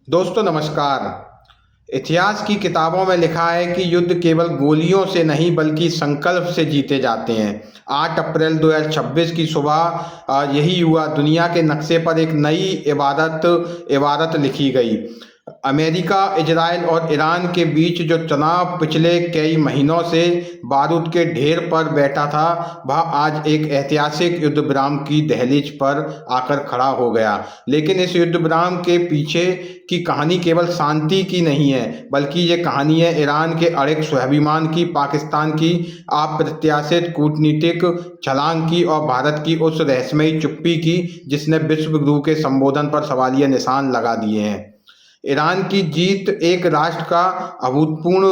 दोस्तों नमस्कार। इतिहास की किताबों में लिखा है कि युद्ध केवल गोलियों से नहीं बल्कि संकल्प से जीते जाते हैं। 8 अप्रैल 2026 की सुबह यही हुआ। दुनिया के नक्शे पर एक नई इबारत लिखी गई। अमेरिका, इजराइल और ईरान के बीच जो तनाव पिछले कई महीनों से बारूद के ढेर पर बैठा था, वह आज एक ऐतिहासिक युद्ध विराम की दहलीज पर आकर खड़ा हो गया। लेकिन इस युद्ध विराम के पीछे की कहानी केवल शांति की नहीं है, बल्कि ये कहानी है ईरान के अड़िग स्वाभिमान की, पाकिस्तान की अप्रत्याशित कूटनीतिक छलांग की और भारत की उस रहस्यमयी चुप्पी की जिसने विश्व गुरु के संबोधन पर सवालिया निशान लगा दिए हैं। ईरान की जीत एक राष्ट्र का अभूतपूर्व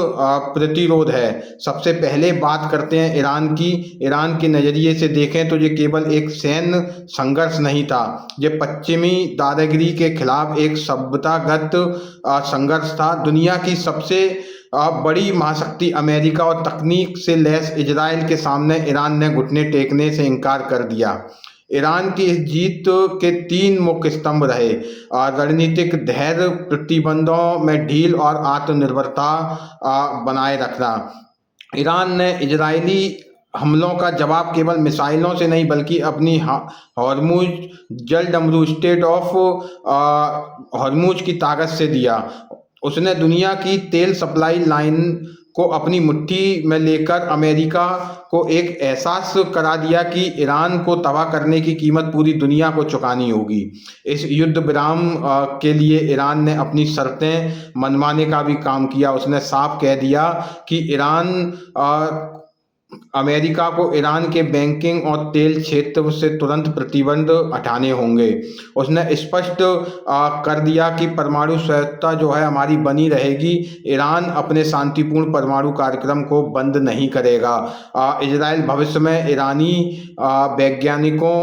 प्रतिरोध है। सबसे पहले बात करते हैं ईरान की। ईरान के नज़रिए से देखें तो ये केवल एक सैन्य संघर्ष नहीं था, ये पश्चिमी दादागिरी के खिलाफ एक सभ्यतागत संघर्ष था। दुनिया की सबसे बड़ी महाशक्ति अमेरिका और तकनीक से लैस इजराइल के सामने ईरान ने घुटने टेकने से इनकार कर दिया। ईरान की इस जीत के 3 मुख्य स्तंभ रहे: रणनीतिक धैर्य, प्रतिबंधों में ढील और आत्मनिर्भरता बनाए रखना। ईरान ने इजरायली हमलों का जवाब केवल मिसाइलों से नहीं बल्कि अपनी हॉर्मुज जलडमरू स्टेट ऑफ हॉर्मुज की ताकत से दिया। उसने दुनिया की तेल सप्लाई लाइन को अपनी मुट्ठी में लेकर अमेरिका को एक एहसास करा दिया कि ईरान को तबाह करने की कीमत पूरी दुनिया को चुकानी होगी। इस युद्ध विराम के लिए ईरान ने अपनी शर्तें मनवाने का भी काम किया। उसने साफ कह दिया कि अमेरिका को ईरान के बैंकिंग और तेल क्षेत्र से तुरंत प्रतिबंध हटाने होंगे। उसने स्पष्ट कर दिया कि परमाणु स्वायत्तता जो है हमारी बनी रहेगी। ईरान अपने शांतिपूर्ण परमाणु कार्यक्रम को बंद नहीं करेगा। इजराइल भविष्य में ईरानी वैज्ञानिकों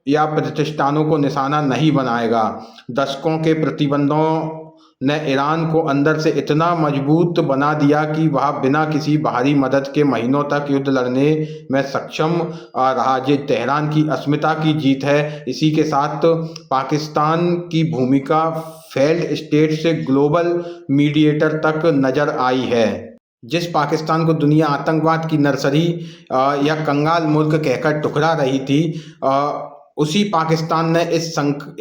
या प्रतिष्ठानों को निशाना नहीं बनाएगा। दशकों के प्रतिबंधों ने ईरान को अंदर से इतना मजबूत बना दिया कि वह बिना किसी बाहरी मदद के महीनों तक युद्ध लड़ने में सक्षम रहा। ये तेहरान की अस्मिता की जीत है। इसी के साथ पाकिस्तान की भूमिका फेल्ड स्टेट से ग्लोबल मीडिएटर तक नजर आई है। जिस पाकिस्तान को दुनिया आतंकवाद की नर्सरी या कंगाल मुल्क कहकर ठुकरा रही थी, उसी पाकिस्तान ने इस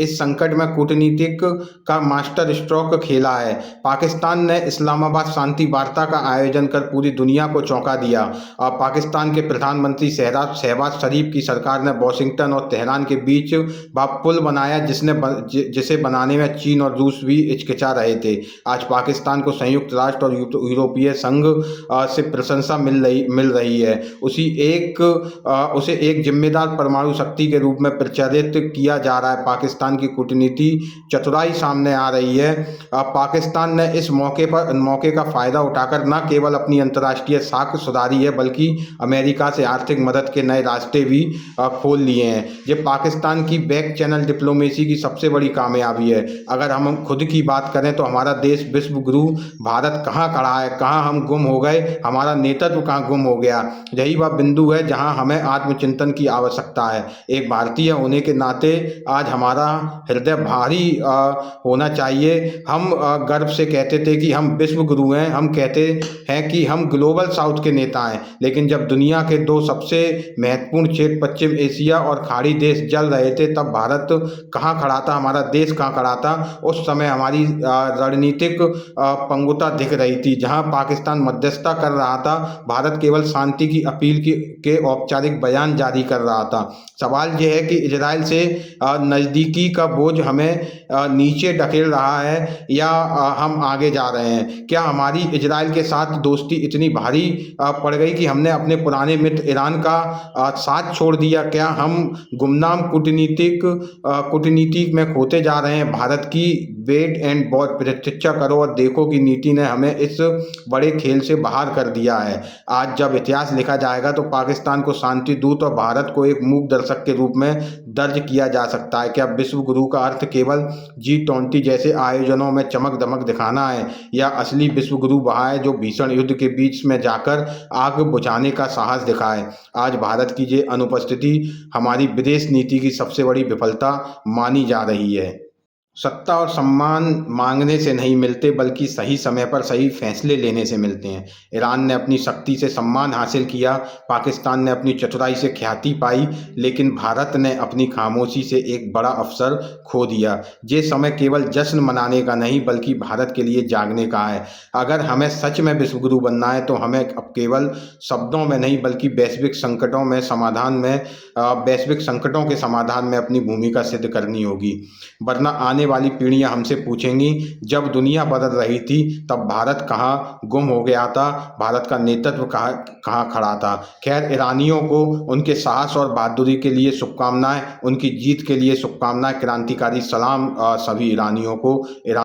संकट में कूटनीतिक का मास्टर स्ट्रोक खेला है। पाकिस्तान ने इस्लामाबाद शांति वार्ता का आयोजन कर पूरी दुनिया को चौंका दिया। पाकिस्तान के प्रधानमंत्री शहबाज शरीफ की सरकार ने वॉशिंगटन और तेहरान के बीच वह पुल बनाया जिसे बनाने में चीन और रूस भी हिचकिचा रहे थे। आज पाकिस्तान को संयुक्त राष्ट्र और यूरोपीय संघ से प्रशंसा मिल रही है। उसे एक जिम्मेदार परमाणु शक्ति के रूप में प्रचारित किया जा रहा है। पाकिस्तान की कूटनीति चतुराई सामने आ रही है। पाकिस्तान ने इस मौके का फायदा उठाकर न केवल अपनी अंतर्राष्ट्रीय साख सुधारी है बल्कि अमेरिका से आर्थिक मदद के नए रास्ते भी खोल लिए हैं। ये पाकिस्तान की बैक चैनल डिप्लोमेसी की सबसे बड़ी कामयाबी है। अगर हम खुद की बात करें तो हमारा देश विश्व गुरु भारत कहाँ खड़ा है, कहाँ हम गुम हो गए, हमारा नेतृत्व कहाँ गुम हो गया। यही वह बिंदु है जहाँ हमें आत्मचिंतन की आवश्यकता है। एक भारतीय होने के नाते आज हमारा हृदय भारी होना चाहिए। हम गर्व से कहते थे कि हम विश्व गुरु हैं, हम कहते हैं कि हम ग्लोबल साउथ के नेता हैं, लेकिन जब दुनिया के 2 सबसे महत्वपूर्ण क्षेत्र पश्चिम एशिया और खाड़ी देश जल रहे थे, तब भारत कहाँ खड़ा था, हमारा देश कहाँ खड़ा था। उस समय हमारी रणनीतिक पंगुता दिख रही थी। जहाँ पाकिस्तान मध्यस्थता कर रहा था, भारत केवल शांति की अपील के औपचारिक बयान जारी कर रहा था। सवाल यह है कि इजराइल से नज़दीकी का बोझ हमें नीचे ढकेल रहा है या हम आगे जा रहे हैं। क्या हमारी इजराइल के साथ दोस्ती इतनी भारी पड़ गई कि हमने अपने पुराने मित्र ईरान का साथ छोड़ दिया? क्या हम गुमनाम कूटनीति में खोते जा रहे हैं? भारत की वेट एंड वॉच प्रतीक्षा करो और देखो कि नीति ने हमें इस बड़े खेल से बाहर कर दिया है। आज जब इतिहास लिखा जाएगा तो पाकिस्तान को शांति दूत और भारत को एक मूक दर्शक के रूप में दर्ज किया जा सकता है। क्या विश्व गुरु का अर्थ केवल G20 जैसे आयोजनों में चमक दमक दिखाना है, या असली विश्व गुरु वह है जो भीषण युद्ध के बीच में जाकर आग बुझाने का साहस दिखाए? आज भारत की ये अनुपस्थिति हमारी विदेश नीति की सबसे बड़ी विफलता मानी जा रही है। सत्ता और सम्मान मांगने से नहीं मिलते बल्कि सही समय पर सही फैसले लेने से मिलते हैं। ईरान ने अपनी शक्ति से सम्मान हासिल किया, पाकिस्तान ने अपनी चतुराई से ख्याति पाई, लेकिन भारत ने अपनी खामोशी से एक बड़ा अवसर खो दिया। ये समय केवल जश्न मनाने का नहीं बल्कि भारत के लिए जागने का है। अगर हमें सच में विश्वगुरु बनना है तो हमें अब केवल शब्दों में नहीं बल्कि वैश्विक संकटों के समाधान में अपनी भूमिका सिद्ध करनी होगी। वरना आने वाली पीढ़ियां हमसे पूछेंगी, जब दुनिया बदल रही थी तब भारत कहाँ गुम हो गया था, भारत का नेतृत्व कहाँ कहाँ खड़ा था। खैर, ईरानियों को उनके साहस और बहादुरी के लिए शुभकामनाएं, उनकी जीत के लिए शुभकामनाएं। क्रांतिकारी सलाम सभी ईरानियों को। ईरान